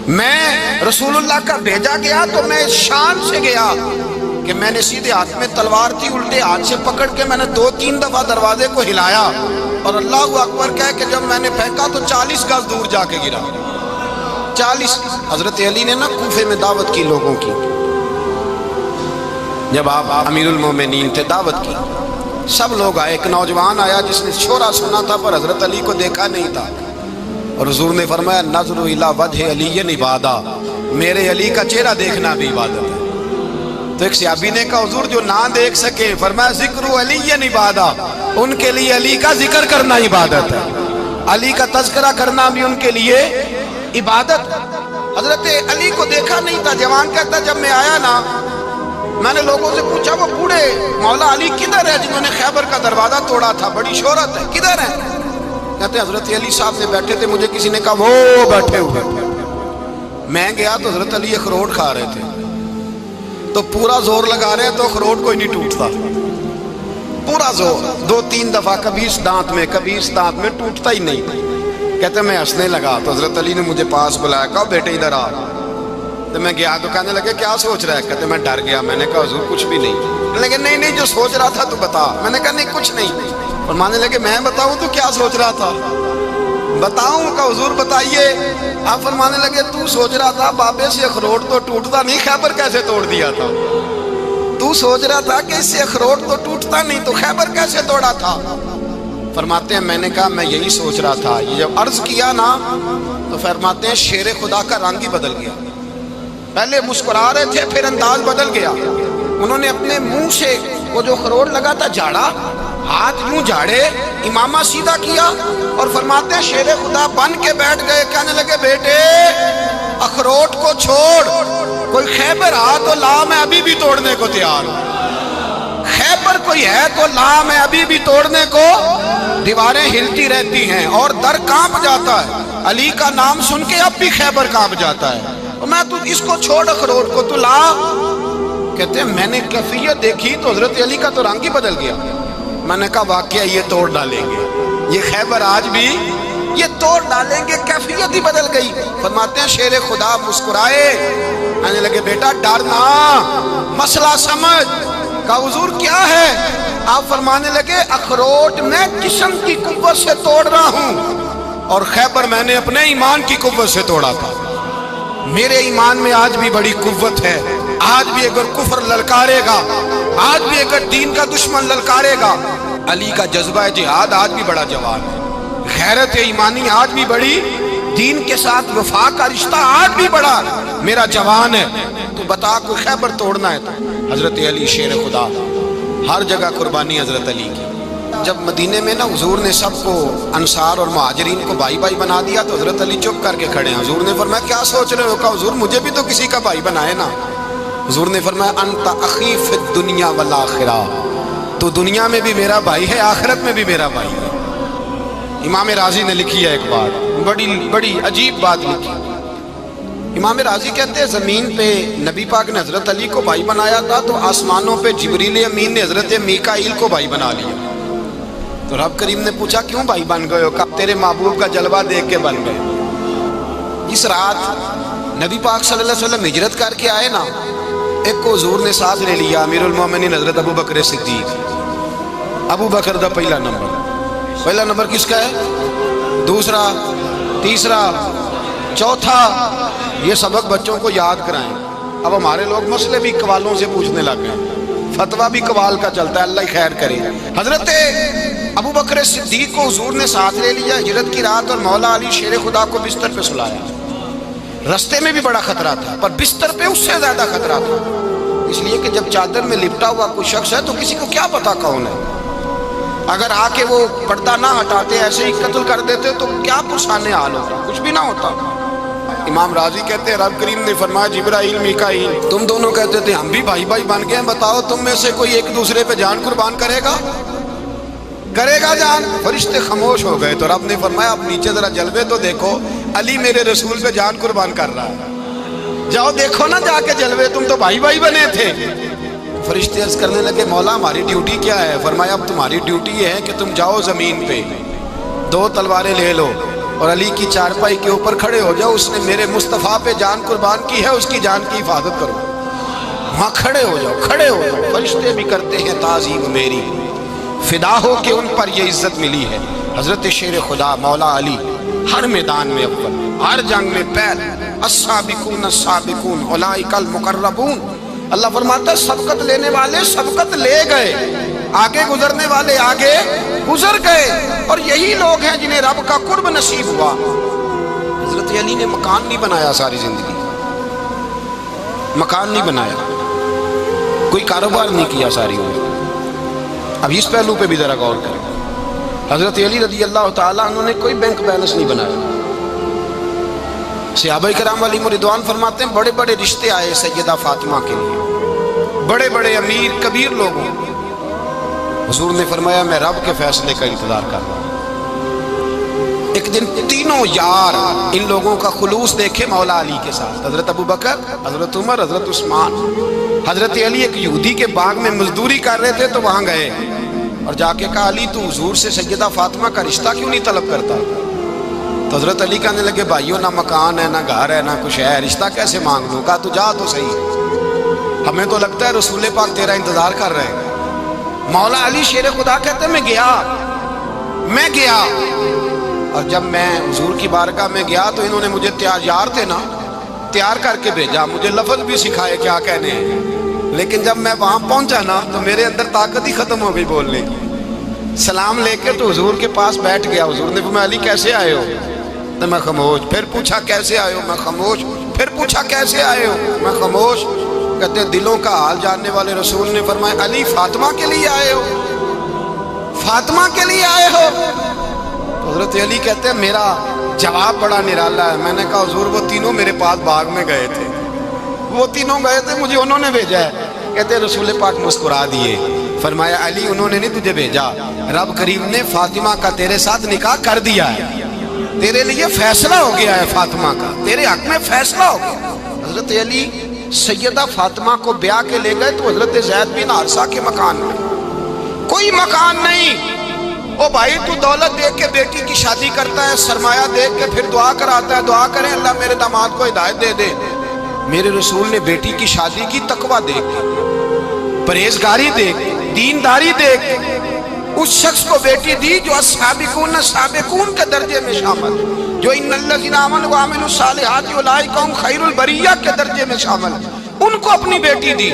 میں رسول اللہ کا بھیجا گیا تو میں شان سے گیا کہ میں نے سیدھے ہاتھ میں تلوار تھی، الٹے ہاتھ سے پکڑ کے میں نے 2-3 دفعہ دروازے کو ہلایا اور اللہ اکبر کہہ کہ جب میں نے پھینکا تو 40 گز دور جا کے گرا۔ 40۔ حضرت علی نے نا کوفے میں دعوت کی لوگوں کی، جب آپ امیر المومنین تھے، دعوت کی، سب لوگ آئے۔ ایک نوجوان آیا جس نے شورا سنا تھا پر حضرت علی کو دیکھا نہیں تھا، اور حضور نے فرمایا نظر الی وجہ علی عبادہ، میرے علی کا چہرہ دیکھنا بھی عبادت ہے۔ تو ایک صحابی نے کہا حضور جو نہ دیکھ سکے، فرمایا ذکر علی عبادہ، ان کے لیے علی کا ذکر کرنا عبادت ہے، علی کا تذکرہ کرنا بھی ان کے لیے عبادت۔ حضرت علی کو دیکھا نہیں تھا۔ جوان کہتا جب میں آیا نا، میں نے لوگوں سے پوچھا وہ بوڑھے مولا علی کدھر ہے جنہوں نے خیبر کا دروازہ توڑا تھا، بڑی شہرت ہے، کدھر ہے؟ کہتے حضرت علی صاحب نے بیٹھے تھے، مجھے کسی نے کہا وہ بیٹھے ہوئے۔ میں گیا تو حضرت علی اخروٹ کھا رہے تھے، تو پورا زور لگا رہے ہیں تو اخروٹ کوئی نہیں ٹوٹتا، پورا زور 2-3 دفعہ، کبھی اس دانت میں کبھی اس دانت میں، ٹوٹتا ہی نہیں۔ کہتے میں ہنسنے لگا تو حضرت علی نے مجھے پاس بلایا، کہا بیٹے ادھر آ۔ تو میں گیا تو کہنے لگے کیا سوچ رہا ہے؟ کہتے میں ڈر گیا۔ میں نے کہا حضور کچھ بھی نہیں۔ لیکن نہیں جو سوچ رہا تھا تو بتا۔ میں نے کہا نہیں کچھ نہیں۔ فرمانے لگے میں بتاؤں تو کیا سوچ رہا تھا؟ بتاؤں؟ کہ حضور بتائیے۔ آپ فرمانے لگے تو سوچ رہا تھا بابے سے اخروٹ تو ٹوٹتا نہیں، خیبر کیسے توڑ دیا تھا؟ تو سوچ رہا تھا کہ اس سے اخروٹ تو ٹوٹتا نہیں تو خیبر کیسے توڑا تھا؟ فرماتے ہیں میں نے کہا میں یہی سوچ رہا تھا۔ یہ جب عرض کیا نا تو فرماتے ہیں شیر خدا کا رنگ ہی بدل گیا، پہلے مسکرا رہے تھے پھر انداز بدل گیا۔ انہوں نے اپنے منہ سے وہ جو خروٹ لگا تھا جھاڑا، ہاتھ یوں جھاڑے، امامہ سیدھا کیا، اور فرماتے ہیں شیر خدا بن کے بیٹھ گئے۔ کہنے لگے بیٹے اخروٹ کو چھوڑ، کوئی خیبر آ تو لا، میں ابھی بھی توڑنے کو تیار ہوں۔ خیبر کوئی ہے تو لا، میں ابھی بھی توڑنے کو۔ دیواریں ہلتی رہتی ہیں اور در کانپ جاتا ہے، علی کا نام سن کے اب بھی خیبر کانپ جاتا ہے، میں تو اس کو چھوڑ اخروٹ کو تو لا۔ کہتے ہیں میں نے کیفیت دیکھی تو حضرت علی کا تو رنگ ہی بدل گیا۔ میں نے کہا واقعہ یہ توڑ ڈالیں گے، یہ خیبر آج بھی یہ توڑ ڈالیں گے، کیفیت ہی بدل گئی۔ فرماتے ہیں شیر خدا مسکرائے، کہنے لگے بیٹا ڈرنا، مسئلہ سمجھ۔ کہا حضور کیا ہے؟ آپ فرمانے لگے اخروٹ میں جسم کی قوت سے توڑ رہا ہوں اور خیبر میں نے اپنے ایمان کی قوت سے توڑا تھا۔ میرے ایمان میں آج بھی بڑی قوت ہے، آج بھی اگر کفر للکارے گا، آج بھی اگر دین کا دشمن للکارے گا، علی کا جذبہ جہاد آج بھی بڑا جوان ہے، غیرت ایمانی آج بھی بڑی، دین کے ساتھ وفا کا رشتہ آج بھی بڑا میرا جوان ہے۔ تو بتا کوئی خیبر توڑنا ہے تو حضرت علی شیر خدا، ہر جگہ قربانی حضرت علی کی۔ جب مدینے میں نا حضور نے سب کو انصار اور مہاجرین کو بھائی بھائی بنا دیا تو حضرت علی چپ کر کے کھڑے ہیں۔ حضور نے فرمایا کیا سوچ رہے ہو؟ کہا حضور مجھے بھی تو کسی کا بھائی بنائے نا۔ حضور نے فرمایا انت اخی فی الدنیا والآخرہ، تو دنیا میں بھی میرا بھائی ہے، آخرت میں بھی میرا بھائی ہے۔ امام راضی نے لکھی ہے ایک بات، بڑی عجیب بات لکھی۔ امام راضی کہتے ہیں زمین پہ نبی پاک نے حضرت علی کو بھائی بنایا تھا تو آسمانوں پہ جبریل امین نے حضرت میکائیل کو بھائی بنا لیا۔ تو رب کریم نے پوچھا کیوں بھائی بن گئے ہو؟ کہا تیرے محبوب کا جلوہ دیکھ کے بن گئے۔ اس رات نبی پاک صلی اللہ علیہ وسلم ہجرت کر کے آئے نا، ایک کو حضور نے ساتھ لے لیا، امیر المومنین حضرت ابو بکر صدیق۔ ابو بکر دا پہلا نمبر کس کا ہے؟ دوسرا، تیسرا، چوتھا، یہ سبق بچوں کو یاد کرائیں۔ اب ہمارے لوگ مسئلے بھی قوالوں سے پوچھنے لگ گئے، فتویٰ بھی قوال کا چلتا ہے، اللہ ہی خیر کرے۔ حضرت ابو بکر صدیق کو حضور نے ساتھ لے لیا ہجرت کی رات، اور مولا علی شیر خدا کو بستر پہ سلایا۔ رستے میں بھی بڑا خطرہ تھا پر بستر پہ اس سے زیادہ خطرہ تھا، اس لیے کہ جب چادر میں لپٹا ہوا کوئی شخص ہے تو کسی کو کیا پتا کون ہے، اگر آ کے وہ پردہ نہ ہٹاتے ایسے ہی قتل کر دیتے تو کیا پرسانے حال ہوتا، کچھ بھی نہ ہوتا۔ امام راضی کہتے ہیں رب کریم نے فرمایا جبرائیل میکائیل تم دونوں کہتے تھے ہم بھی بھائی بھائی بن گئے ہیں، بتاؤ تم میں سے کوئی ایک دوسرے پہ جان قربان کرے گا؟ کرے گا جان؟ فرشتے خاموش ہو گئے تو رب نے فرمایا اب نیچے ذرا جلوے تو دیکھو، علی میرے رسول پہ جان قربان کر رہا ہے، جاؤ دیکھو نا جا کے جلوے، تم تو بھائی بھائی بنے تھے۔ فرشتے عرض کرنے لگے مولا ہماری ڈیوٹی کیا ہے؟ فرمایا اب تمہاری ڈیوٹی یہ ہے کہ تم جاؤ زمین پہ، 2 تلواریں لے لو اور علی کی چارپائی کے اوپر کھڑے ہو جاؤ، اس نے میرے مصطفیٰ پہ جان قربان کی ہے، اس کی جان کی حفاظت کرو۔ وہاں کھڑے ہو جاؤ، کھڑے ہو جاؤ۔ فرشتے بھی کرتے ہیں تعظیم میری، فدا ہو کہ ان پر یہ عزت ملی ہے۔ حضرت شیر خدا مولا علی ہر میدان میں اول، ہر جنگ میں پہل، السابقون السابقون اولئک المقربون۔ اللہ فرماتا ہے سبقت لینے والے سبقت لے گئے، آگے گزرنے والے آگے گزر گئے، اور یہی لوگ ہیں جنہیں رب کا قرب نصیب ہوا۔ حضرت علی نے مکان نہیں بنایا ساری زندگی، مکان نہیں بنایا، کوئی کاروبار نہیں کیا ساری عمر۔ اب اس پہلو پہ بھی ذرا غور کریں، حضرت علی رضی اللہ تعالیٰ عنہ نے کوئی بینک بیلنس نہیں بنایا۔ صحابہ کرام علیہم رضوان فرماتے ہیں بڑے بڑے رشتے آئے سیدہ فاطمہ کے لیے، بڑے بڑے امیر کبیر لوگوں، حضور نے فرمایا میں رب کے فیصلے کا انتظار کر رہا ہوں۔ ایک دن تینوں یار ان لوگوں کا خلوص دیکھے مولا علی کے ساتھ، حضرت ابو بکر، حضرت عمر، حضرت عثمان۔ حضرت علی ایک یہودی کے باغ میں مزدوری کر رہے تھے تو وہاں گئے اور جا کے کہا علی تو حضور سے سیدہ فاطمہ کا رشتہ کیوں نہیں طلب کرتا؟ تو حضرت علی کہنے لگے بھائیو نہ مکان ہے نہ گھر ہے نہ کچھ ہے، رشتہ کیسے مانگ لوں؟ کہا تو جا تو صحیح، ہمیں تو لگتا ہے رسول پاک تیرا انتظار کر رہے ہیں۔ مولا علی شیر خدا کہتے ہیں میں گیا اور جب میں حضور کی بارگاہ میں گیا تو انہوں نے مجھے تیار تھے نا، تیار کر کے بھیجا، مجھے لفظ بھی سکھائے کیا کہنے ہیں، لیکن جب میں وہاں پہنچا نا تو میرے اندر طاقت ہی ختم ہو گئی بولنے کی۔ سلام لے کے تو حضور کے پاس بیٹھ گیا، حضور نے فرمایا علی کیسے آئے ہو؟ تو میں خاموش، پھر پوچھا کیسے آئے ہو؟ میں خاموش، پھر پوچھا کیسے آئے ہو؟ میں خاموش۔ کہتے دلوں کا حال جاننے والے رسول نے فرمایا علی فاطمہ کے لیے آئے ہو؟ فاطمہ کے لیے آئے ہو؟ تو حضرت علی کہتے ہیں میرا جواب بڑا نرالا ہے۔ میں نے کہا حضور وہ تینوں میرے پاس باغ میں گئے تھے، وہ تینوں گئے تھے، مجھے انہوں نے بھیجا ہے۔ کہتے ہیں رسول پاک مسکرا دیے، فرمایا علی انہوں نے نہیں تجھے بھیجا، رب کریم نے فاطمہ کا تیرے ساتھ نکاح کر دیا ہے، تیرے لیے فیصلہ ہو گیا ہے، فاطمہ کا تیرے حق میں فیصلہ ہو گیا۔ حضرت علی سیدہ فاطمہ کو بیاہ کے لے گئے تو حضرت زید بن حارثہ کے مکان میں کوئی مکان نہیں۔ او بھائی تو دولت دیکھ کے بیٹی کی شادی کرتا ہے، سرمایہ دیکھ کے پھر دعا کراتا ہے، دعا کریں اللہ میرے داماد کو ہدایت دے دے۔ میرے رسول نے بیٹی کی شادی کی تقوی دیکھ کے، پرہیزگاری دیکھ کے، دینداری دیکھ کے، اس شخص کو بیٹی دی جو السابقون السابقون کے درجے میں شامل، جو ان الذین آمنوا وعملوا الصالحات اولئک هم خیر البریہ کے درجے میں شامل، ان کو اپنی بیٹی دی۔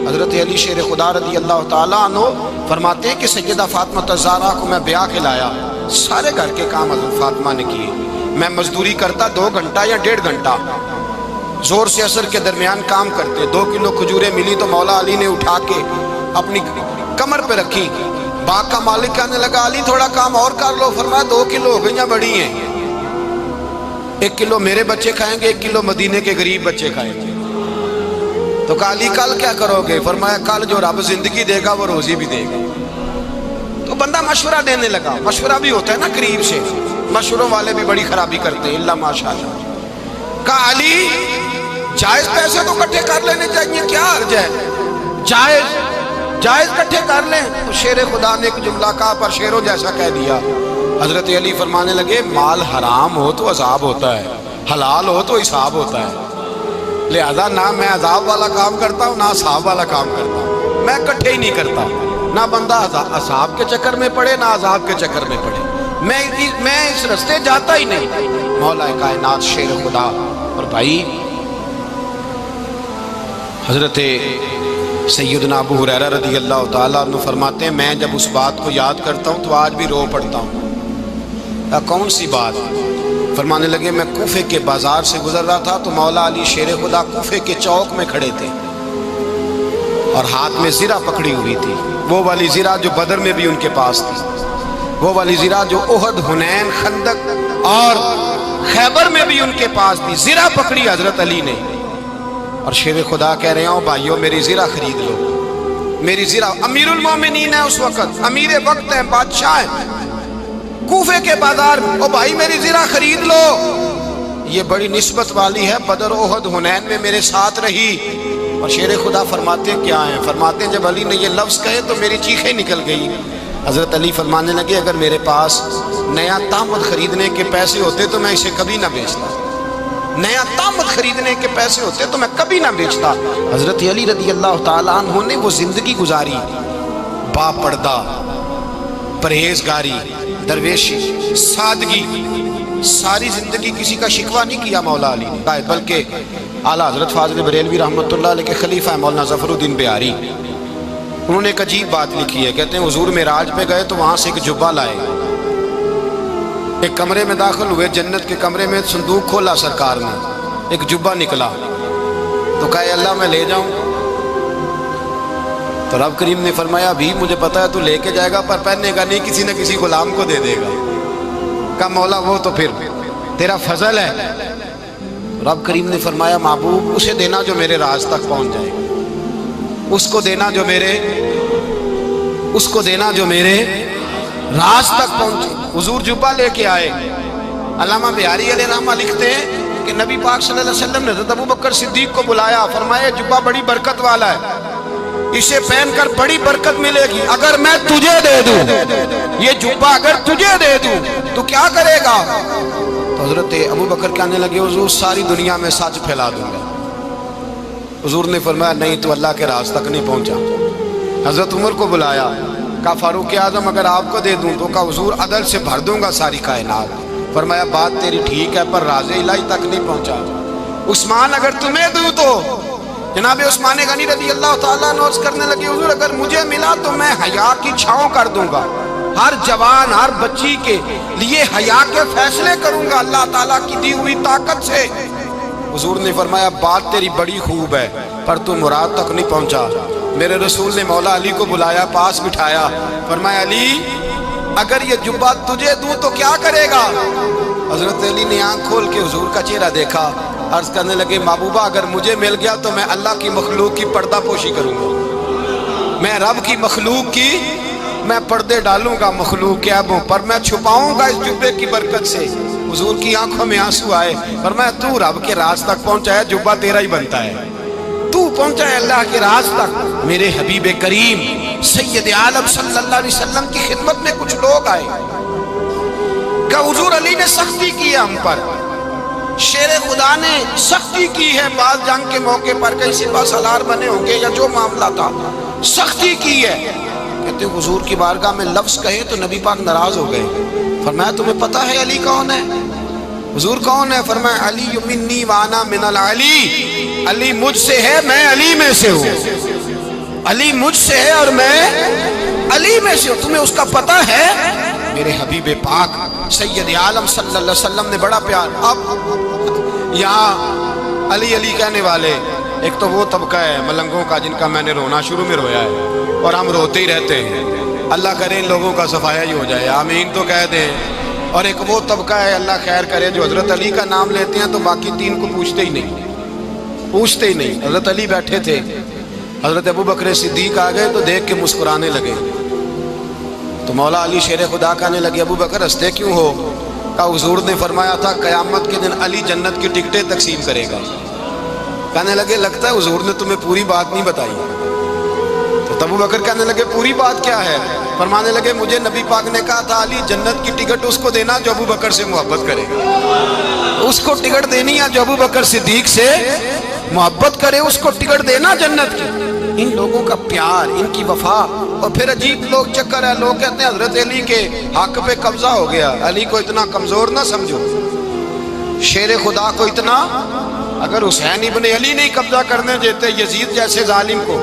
حضرت علی شیر خدا رضی اللہ تعالیٰ عنہ فرماتے ہیں کہ سیدہ فاطمہ الزہرا کو میں بیاہ کے لایا، سارے گھر کے کام حضرت فاطمہ نے کیے، میں مزدوری کرتا 2 گھنٹہ یا 1.5 گھنٹہ، زور سے عصر کے درمیان کام کرتے، 2 کلو کھجوریں ملی تو مولا علی نے اٹھا کے اپنی کمر پہ رکھی۔ باغ کا مالک کہنے لگا علی تھوڑا کام اور کر لو، فرمایا 2 کلو ہو گئیں بڑی ہیں، 1 کلو میرے بچے کھائیں گے، 1 کلو مدینے کے غریب بچے کھائیں گے۔ تو کہا علی کل کیا کرو گے؟ فرمایا کل جو رب زندگی دے گا وہ روزی بھی دے گا۔ تو بندہ مشورہ دینے لگا، مشورہ بھی ہوتا ہے نا قریب سے، مشوروں والے بھی بڑی خرابی کرتے ہیں اللہ ماشاءاللہ۔ کہا علی جائز پیسے تو اکٹھے کر لینے چاہیے، کیا حرج ہے، جائز اکٹھے کر لیں۔ تو شیر خدا نے ایک جملہ کہا پر شیروں جیسا کہہ دیا۔ حضرت علی فرمانے لگے مال حرام ہو تو عذاب ہوتا ہے، حلال ہو تو حساب ہوتا ہے، لہذا نہ میں عذاب والا کام کرتا ہوں نہ حساب والا کام کرتا ہوں، میں اکٹھے ہی نہیں کرتا، نہ بندہ حساب کے چکر میں پڑے نہ عذاب کے چکر میں پڑے، میں اس رستے جاتا ہی نہیں۔ مولا کائنات شیر خدا۔ اور بھائی حضرت سیدنا ابو ہریرہ رضی اللہ تعالیٰ عنہ فرماتے ہیں میں جب اس بات کو یاد کرتا ہوں تو آج بھی رو پڑتا ہوں۔ کون سی بات؟ فرمانے لگے میں کوفے کے بازار سے گزر رہا تھا تو مولا علی شیر خدا کوفے کے چوک میں کھڑے تھے اور ہاتھ میں زرہ پکڑی ہوئی تھی، وہ والی زرہ جو بدر میں بھی ان کے پاس تھی، وہ والی زرہ جو احد، حنین، خندق اور خیبر میں بھی ان کے پاس تھی۔ زرہ پکڑی حضرت علی نے اور شیر خدا کہہ رہے ہوں بھائیوں میری زرہ خرید لو، میری زرہ امیر المومنین ہے اس وقت، امیر وقت ہے، بادشاہ ہے کوفے کے بازار میں، او بھائی میری زرہ خرید لو، یہ بڑی نسبت والی ہے، بدر احد حنین میں میرے ساتھ رہی۔ اور شیر خدا فرماتے کیا ہیں؟ فرماتے ہیں جب علی نے یہ لفظ کہے تو میری چیخیں نکل گئی۔ حضرت علی فرمانے لگے اگر میرے پاس نیا تامت خریدنے کے پیسے ہوتے تو میں اسے کبھی نہ بیچتا، نیا تامت خریدنے کے پیسے ہوتے تو میں کبھی نہ بیچتا۔ حضرت علی رضی اللہ تعالیٰ عنہ نے وہ زندگی گزاری، با پردہ، پرہیزگاری، درویشی، سادگی، ساری زندگی کسی کا شکوہ نہیں کیا مولا علی نے، بلکہ اعلیٰ حضرت فاضل بریلوی رحمۃ اللہ علیہ کے خلیفہ مولانا ظفر الدین بہاری، انہوں نے ایک عجیب بات لکھی ہے، کہتے ہیں حضور معراج پہ گئے تو وہاں سے ایک جبہ لائے، ایک کمرے میں داخل ہوئے، جنت کے کمرے میں صندوق کھولا سرکار نے، ایک جبہ نکلا تو کہا اے اللہ میں لے جاؤں؟ تو رب کریم نے فرمایا ابھی مجھے پتا ہے تو لے کے جائے گا پر پہننے کا نہیں، کسی نہ کسی غلام کو دے دے گا۔ کہا مولا وہ تو پھر تیرا فضل ہے۔ رب کریم نے فرمایا محبوب اسے دینا جو میرے راز تک پہنچ جائے، اس کو دینا جو میرے راز تک پہنچے۔ حضور جبہ لے کے آئے۔ علامہ بہاری علیہ رحمہ لکھتے ہیں کہ نبی پاک صلی اللہ علیہ وسلم نے حضرت ابوبکر صدیق کو بلایا، فرمایا جبہ بڑی برکت والا ہے، اسے پہن کر بڑی برکت ملے گی، اگر میں تجھے دے دوں، یہ جبہ اگر تجھے دے دوں تو کیا کرے گا؟ تو حضرت ابوبکر کہنے لگے حضور ساری دنیا میں سچ پھیلا دوں گا۔ حضور نے فرمایا نہیں تو اللہ کے راز تک نہیں پہنچا۔ حضرت عمر کو بلایا، کہا فاروق اعظم اگر آپ کو دے دوں تو کہا حضور عدل سے بھر دوں گا ساری کائنات۔ فرمایا بات تیری ٹھیک ہے پر راز الہی تک نہیں پہنچا۔ عثمان اگر تمہیں دوں تو جناب عثمان غنی رضی اللہ تعالیٰ نوز کرنے لگے حضور اگر مجھے ملا تو میں حیا کی چھاؤں کر دوں گا، ہر جوان ہر بچی کے لیے حیا کے فیصلے کروں گا اللہ تعالیٰ کی دی ہوئی طاقت سے۔ حضور نے فرمایا بات تیری بڑی خوب ہے پر تو مراد تک نہیں پہنچا۔ میرے رسول نے مولا علی کو بلایا، پاس بٹھایا، فرمایا علی اگر یہ جبہ تجھے دوں تو کیا کرے گا؟ حضرت علی نے آنکھ کھول کے حضور کا چہرہ دیکھا، عرض کرنے لگے محبوبہ اگر مجھے مل گیا تو میں اللہ کی مخلوق کی پردہ پوشی کروں گا، میں رب کی مخلوق کی میں پردے ڈالوں گا مخلوق کے عیبوں پر، میں چھپاؤں گا اس جبے کی برکت سے۔ حضور کی آنکھوں میں آنسو آئے، فرمایا تو رب کے راز تک پہنچا ہے، جبہ تیرا ہی بنتا ہے، تو پہنچا ہے اللہ کے راز تک۔ میرے حبیب کریم سید عالم صلی اللہ علیہ وسلم کی خدمت میں کچھ لوگ آئے، کہ حضور علی نے سختی کی ہے ہم پر، شیر خدا نے سختی کی ہے، بعض جنگ کے موقع پر کئی سپہ سالار بنے ہوں گے یا جو معاملہ تھا سختی کی ہے۔ کہتے ہیں حضور کی بارگاہ میں لفظ کہے تو نبی پاک ناراض ہو گئے۔ فرمایا تمہیں پتا ہے علی کون ہے؟ حضور کون ہے؟ فرمایا علی منی وانا من العلی، علی مجھ سے ہے میں علی میں سے ہوں، علی مجھ سے ہے اور میں علی میں سے ہوں، تمہیں اس کا پتہ ہے؟ میرے حبیب پاک سید عالم صلی اللہ علیہ وسلم نے بڑا پیار۔ اب یہاں علی علی کہنے والے ایک تو وہ طبقہ ہے ملنگوں کا جن کا میں نے رونا شروع میں رویا ہے اور ہم روتے ہی رہتے ہیں، اللہ کرے ان لوگوں کا صفایا ہی ہو جائے، آمین تو کہہ دیں۔ اور ایک وہ طبقہ ہے اللہ خیر کرے جو حضرت علی کا نام لیتے ہیں تو باقی تین کو پوچھتے ہی نہیں۔ حضرت علی بیٹھے تھے، حضرت ابوبکر صدیق آ گئے تو دیکھ کے مسکرانے لگے، تو مولا علی شیر خدا کہنے لگے ابوبکر ہنستے کیوں ہو؟ کہا حضور نے فرمایا تھا قیامت کے دن علی جنت کی ٹکٹیں تقسیم کرے گا۔ کہنے لگے لگتا ہے حضور نے تمہیں پوری بات نہیں بتائی۔ تو ابوبکر کہنے لگے پوری بات کیا ہے؟ فرمانے لگے مجھے نبی پاک نے کہا تھا علی جنت کی ٹکٹ اس کو دینا جو ابوبکر سے محبت کرے گا، اس کو ٹکٹ دینی ہے جو ابوبکر صدیق سے محبت کرے، اس کو ٹکٹ دینا جنت کی۔ ان لوگوں کا پیار، ان کی وفا۔ اور پھر عجیب لوگ چکر ہے، لوگ کہتے ہیں حضرت علی کے حق پہ قبضہ ہو گیا، علی کو اتنا کمزور نہ سمجھو، شیر خدا کو اتنا، اگر حسین ابن علی نہیں قبضہ کرنے دیتے یزید جیسے ظالم کو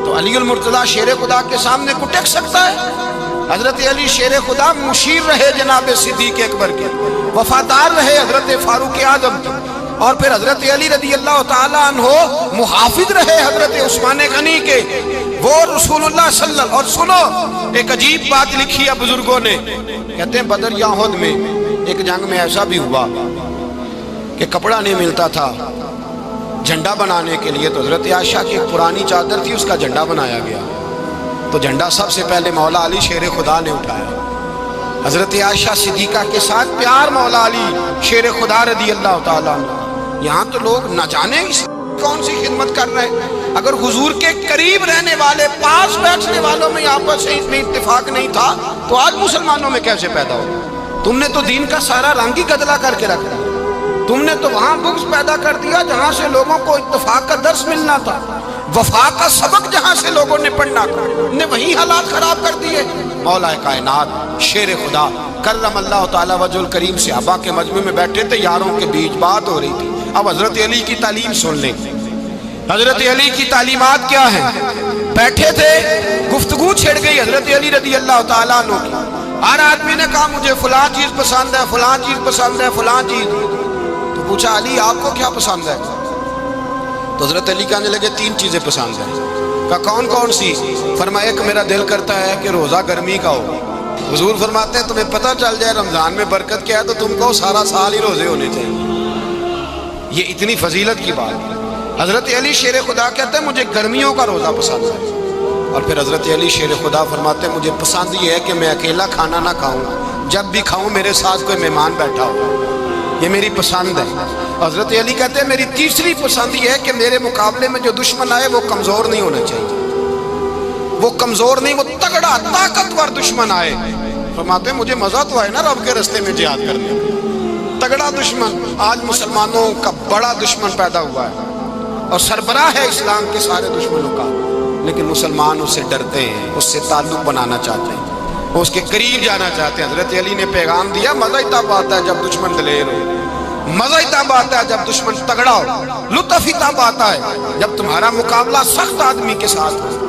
تو علی المرتضیٰ شیر خدا کے سامنے کو ٹک سکتا ہے؟ حضرت علی شیر خدا مشیر رہے جناب صدیق اکبر کے، وفادار رہے حضرت فاروق اعظم کے، اور پھر حضرت علی رضی اللہ تعالیٰ عنہ محافظ رہے حضرت عثمان غنی کے، وہ رسول اللہ صلی اللہ علیہ وسلم۔ اور سنو ایک عجیب بات لکھی ہے بزرگوں نے، کہتے ہیں بدر یا احد میں ایک جنگ میں ایسا بھی ہوا کہ کپڑا نہیں ملتا تھا، جھنڈا بنانے کے لیے تو حضرت عائشہ کی ایک پرانی چادر تھی، اس کا جھنڈا بنایا گیا۔ تو جھنڈا سب سے پہلے مولا علی شیر خدا نے اٹھایا۔ حضرت عائشہ صدیقہ کے ساتھ پیار مولا علی شیر خدا رضی اللہ تعالیٰ عنہ۔ یہاں تو لوگ نہ جانے کون سی خدمت کر رہے ہیں۔ اگر حضور کے قریب رہنے والے، پاس بیٹھنے والوں میں آپس سے اتنی اتفاق نہیں تھا تو آج مسلمانوں میں کیسے پیدا ہو؟ تم نے تو دین کا سارا رنگ ہی گدلا کر کے رکھ دیا۔ تم نے تو وہاں بغض پیدا کر دیا جہاں سے لوگوں کو اتفاق کا درس ملنا تھا، وفا کا سبق جہاں سے لوگوں نے پڑھنا تھا، نے وہی حالات خراب کر دیے۔ مولا کائنات شیر خدا کرم اللہ تعالیٰ وجہ الکریم صحابہ کے مجمع میں بیٹھے تھے، یاروں کے بیچ بات ہو رہی تھی۔ اب حضرت علی کی تعلیم سن لیں، حضرت علی کی تعلیمات کیا ہیں۔ بیٹھے تھے، گفتگو چھڑ گئی حضرت علی رضی اللہ تعالیٰ عنہ کی۔ ہر آدمی نے کہا مجھے فلاں چیز پسند ہے، فلاں چیز پسند ہے، فلاں چیز۔ تو پوچھا علی آپ کو کیا پسند ہے؟ تو حضرت علی کہنے لگے 3 چیزیں پسند ہیں۔ کہا کون کون سی؟ فرمایا ایک میرا دل کرتا ہے کہ روزہ گرمی کا ہو۔ حضور فرماتے ہیں تمہیں پتہ چل جائے رمضان میں برکت کیا ہے تو تم کو سارا سال ہی روزے ہونے چاہیے۔ یہ اتنی فضیلت کی بات ہے۔ حضرت علی شیر خدا کہتے ہیں مجھے گرمیوں کا روزہ پسند ہے۔ اور پھر حضرت علی شیر خدا فرماتے ہیں مجھے پسند یہ ہے کہ میں اکیلا کھانا نہ کھاؤں، جب بھی کھاؤں میرے ساتھ کوئی مہمان بیٹھا ہو، یہ میری پسند ہے۔ حضرت علی کہتے ہیں میری تیسری پسند یہ ہے کہ میرے مقابلے میں جو دشمن آئے وہ کمزور نہیں ہونا چاہیے، وہ کمزور نہیں، وہ تگڑا طاقتور دشمن آئے۔ فرماتے ہیں مجھے مزہ تو آئے نا رب کے رستے میں جہاد کرنے میں، تگڑا دشمن۔ آج مسلمانوں کا بڑا دشمن پیدا ہوا ہے اور سربراہ ہے اسلام کے سارے دشمنوں کا، لیکن مسلمان اس سے ڈرتے ہیں، اس سے تعلق بنانا چاہتے ہیں، وہ اس کے قریب جانا چاہتے ہیں۔ حضرت علی نے پیغام دیا مزہ ہی تب آتا ہے جب دشمن دلیر ہو، مزہ ہی تب آتا ہے جب دشمن تگڑا ہو، لطف ہی تب آتا ہے جب تمہارا مقابلہ سخت آدمی کے ساتھ ہو۔